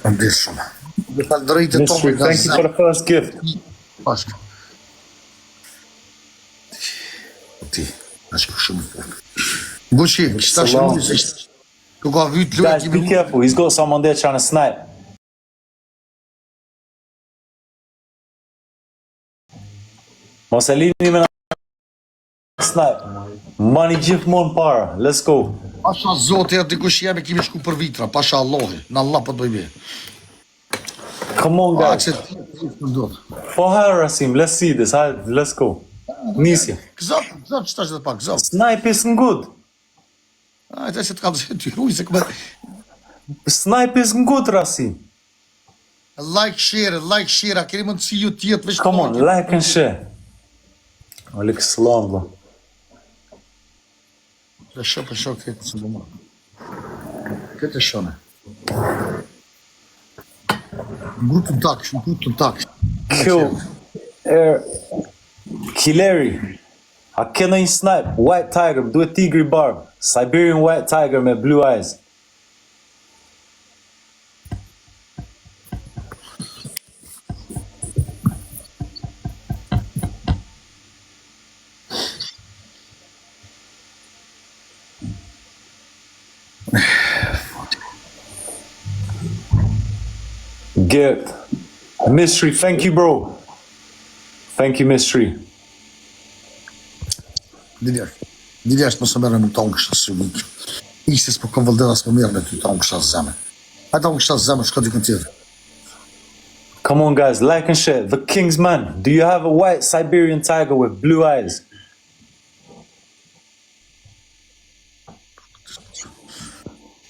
Andes shumë. Dhe falë drejtë të Mystery, thank you for the first gift. Pashka. Ti, ashka shumë të përë. Guqi, kështa shumë se tu ka vyt luet Guys, be careful. He's got someone there trying to snipe. Mos e lini me snipe. Money gjithmonë para. Let's go. Pasha zote, aty kush jemi kemi shku për vitra. Pasha Allahi. Në Allah për të bëjme. Come on, guys. Po hajde, Rasim. Let's see this. Let's go. Nisje. Gëzap, që ta që dhe pak, gëzap. Snipe is good. Ajte se të ka dhe ty, uj, se këmë... Snipe is good, Rasim. Like, share, a keni mund të si ju tjetë veç... Come on, like and share. Alik salam, bro. Për shok, këtë së bëma. Këtë e shone. Grutu taksh. Kill. Killeri. A kena një snipe. White tiger, duhet tigri barb. Siberian white tiger me blue eyes. Get. Mystery, thank you, bro. Thank you, Mystery. Diljash mësë mërë në tonë kështë së vikë. Isis për kom vëlderas më mirë në ty tonë kështë zemë. A tonë kështë zemë, shko dikën tjere. Come on, guys, like and share. The King's Man. Do you have a white Siberian tiger with blue eyes?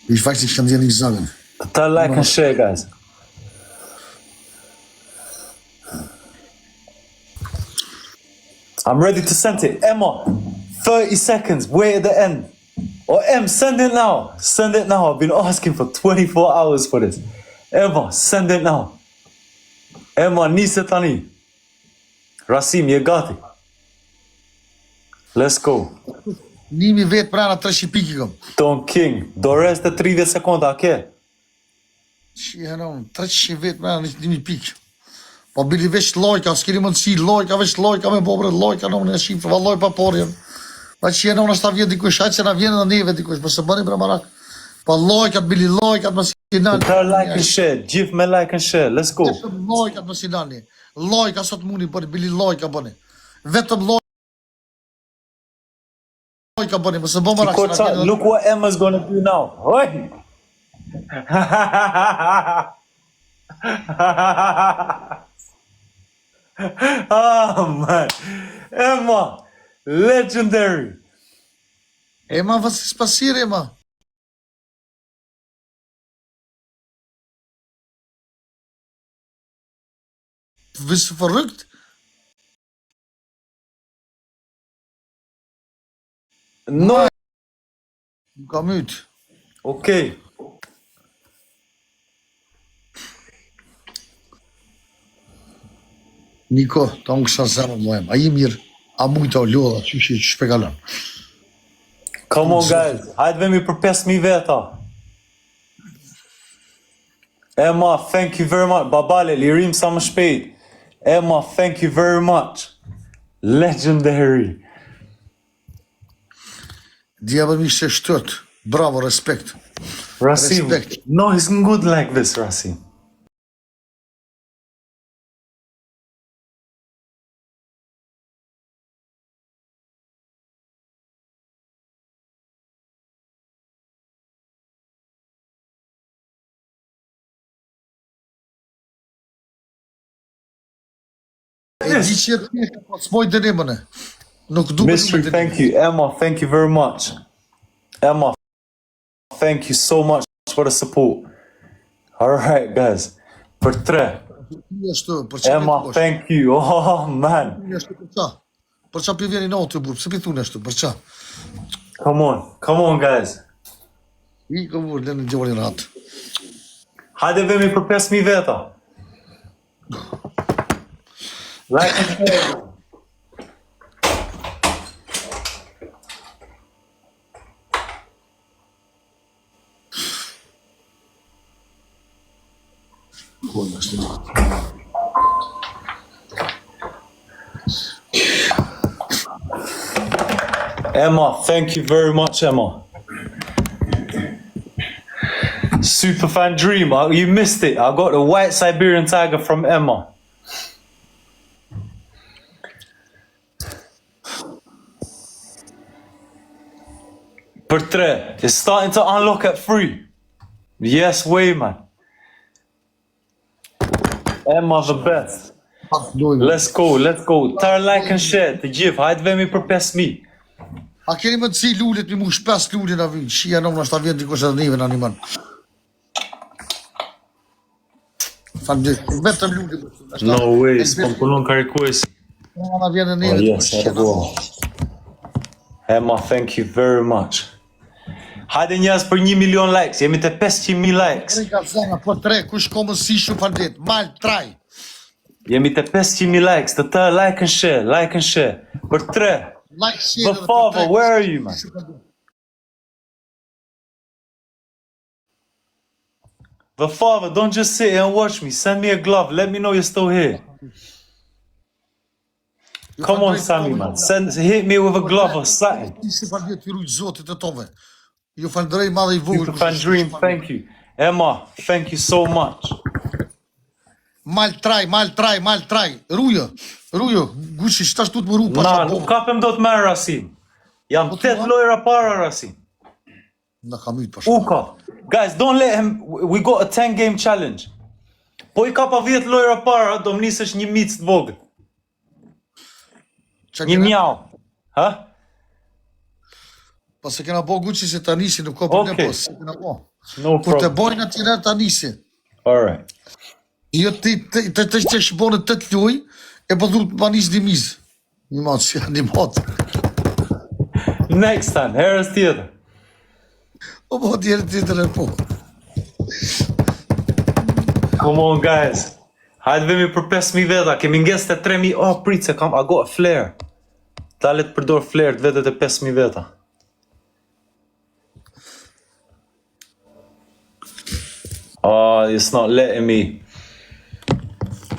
Ish vajtë që shëndje një zëgën. Këta like and share, guys. I'm ready to send it. Emma, 30 seconds. Wait at the end. Or send it now. Send it now. I've been asking for 24 hours for this. Emma, send it now. Emma, nisë tani. Rasim, je gati. Let's go. Nimi vetë prana 300 piki këm. Don King, do reste 30 sekonda, a ke? Që e në 300 vetë prana 1 piki. Po bili veç lojka, s'keni mundësi lojka, veç lojka me bobre, lojka në në shifë, valoj pa porjen. Pa që e në në shta vjen dikush, hajtë që na vjen edhe neve dikush, për se bëni bre marak. Pa lojkat, bili lojkat, më si nani. Këta like and share, gjithë me like and share, let's go. Vetëm lojkat, më si nani. Lojka sot muni bëni, bili lojka bëni. Vetëm lojka bëni, më se bë marak. Look what Emma's gonna do now. Oi! Oh man, Emma, legendary. Emma, wat is passiert, Emma? Bist du verrückt? No. Kom uit. Okay. Niko, ta unë kësha zemë mojëm. A i mirë, a mujta o lodha, që shpegalon. Come on, guys. Hajde vemi për 5.000 veta. Emma, thank you very much. Babale, lirim sa më shpejt. Emma, thank you very much. Legendary. Djebër mi se shtët. Bravo, respekt. Rasim, Respect. no, it's good like this, Rasim. E di që jetë po s'moj dënimën e. Nuk duke Mystery, thank you. Emma, thank you very much. Emma, thank you so much for the support. All right, guys. Për 3. Emma, thank you. Oh, man. Për qa pi vjeni në të burë, pëse pi thunë ashtu, për qa? Come on, guys. I ka vurë, në gjëvërin ratë. Hajde vemi për 5.000 veta. Like and share. Emma, thank you very much, Emma. Superfan Dream, you missed it. I got the white Siberian tiger from Emma. Per 3, it's starting to unlock at 3. Yes way, man. Emma the best. Let's go. Tar like and share. Të gjithë, hajde vemi për 5.000. A keni më të si lullet, mi mush 5 lullet në vynë, shia në më nështë ta vjetë dikush edhe neve në animan. Vetëm lullet. No way, s'pom punon karikuesi. Në vjetë në neve dikush. Emma, thank you very much. Hajde njës për 1 milion likes, jemi të 500.000 likes. Rika zana, për 3, kush komën si shu faldet, mal traj. Jemi të 500.000 likes, të të like and share. Për 3. Like, share. The father, where are you, man? The father, don't just sit here and watch me. Send me a glove. Let me know you're still here. Come on, Sammy, man. Hit me with a glove or something. Ishte faldet të rujtë zotit e tove. Ju falëndrej madhe I vogël. Superfan Dream, thank you. Emma, thank you so much. Mal traj. Rujo, gushi, shtash tu të më ru pasha Na, nuk kapem do të merë Rasim. Jam 8 lojra para Rasim. Në kam ytë pasha. Uka. Guys, don't let him. We got a 10 game challenge. Po I kapa 10 lojra para, do më nisësh një mic të vogël. Një mjau. Ha? Pa se kena bo guqi se ta nisi, nuk ka problem, Okay. po se kena bo. No Kur të problem. bojnë atyre ta nisi. Alright. Jo të shbonë 8 luj, e po dhurë të panis një mizë. Një matë. Next time, herës tjetër. O po tjerë tjetër e po. Come on, guys. Hajde vemi për 5.000 veta, kemi nges të 3.000. Oh, prit se kam, I got a flare. Dalet përdor flare të vetet e 5.000 veta. Oh, it's not letting me.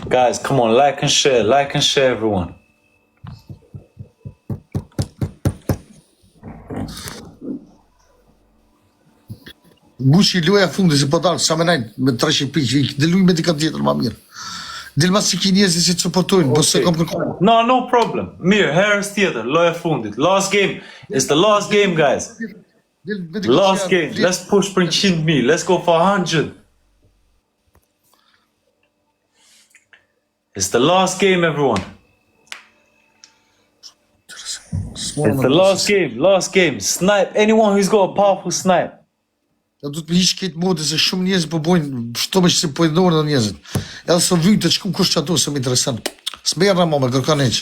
Guys, come on, like and share everyone. Gushi luja fundi se po dalë, sa me najnë, me 300 pikë, dhe luj me dika tjetër ma mirë. Del ma si ki njëzit si të supportojnë, po se kam kërkonë. No problem. Mirë, herës tjetër, loja fundit. Last game. It's the last game, guys. Last game. Let's push për 100.000. Let's go for 100. It's the last game, everyone. It's the last game. Snipe. Anyone who's got a powerful snipe. Ja du të më hishë këtë modë, se shumë njëzit po bojnë, shto me që si po idnorë dhe njëzit. Edhe së vyjtë të qëkum kush që ato, se më interesant. Së me jarë me kërkan eqë.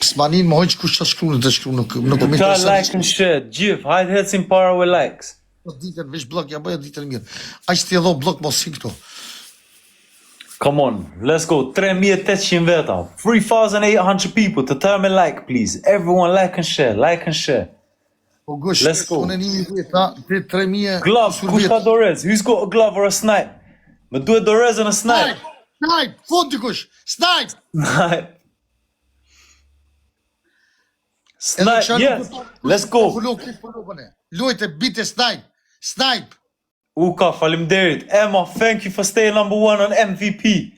Së manin më hojqë kush që shkru të shkru, nuk më Ta interesant. like and share. Gjif, hajde hecim para with likes. Ditën, vesh blok, ja bëja ditën mirë. Aqë të jedho blok mos si këto. Come on, let's go. 3.800 veta. 3,800 people to tell me like, please. Everyone like and share. Po gosh, Let's go. unë e 1.000 veta, të 3.000... Glove, kush ka dorez? Who's got a glove or a snipe? Më duhet dorez and a snipe. Snipe, fund dikush, snipe! Snipe, yes. Let's go. Lujte, bite snipe. Uka, faleminderit. Emma, thank you for staying number 1 on MVP.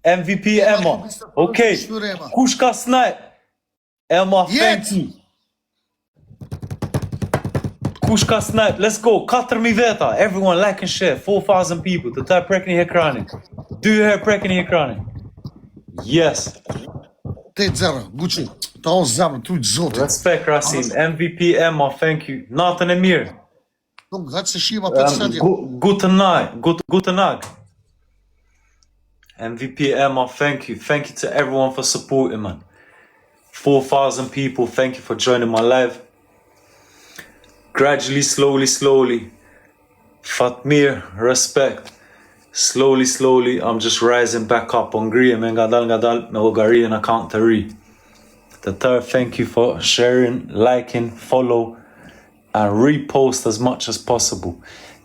MVP Emma. Okay. Kush ka snipe? Emma, thank you. Kush ka snipe? Let's go. 4.000 veta. Everyone like and share. 4,000 people. Të ta prekni ekranin. 2 herë prekni ekranin. Yes. 8-0, Gucci. Ta o zemë, tu i zotit. Respect, Rasim. MVP Emma, thank you. Natën e mirë. Nuk, hajtë se shima për të sëndje. Guten Tag. MVP Emma, thank you. Thank you to everyone for supporting, man. 4,000 people, thank you for joining my live. Gradually, slowly. Fatmir, respect. Slowly, I'm just rising back up. Hungary, me ngadal, me Bulgaria në account të ri. Të tërë, thank you for sharing, liking, follow. and repost as much as possible.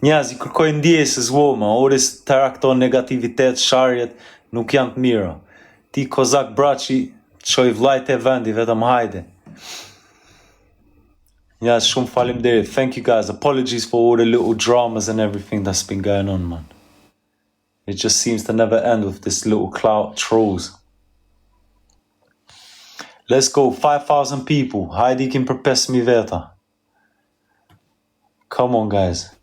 Njerëz, I kërkoj ndjesës voma, oris tëra këto negativitet, sharjet, nuk janë të mira. Ti Kozak Braçi, qoj vllajt e vendi, vetëm hajde. Njerëz, shumë faleminderit. Thank you guys. Apologies for all the little dramas and everything that's been going on, man. It just seems to never end with this little clout trolls. Let's go, 5,000 people. Hajde I kim përpes mi veta. Come on, guys.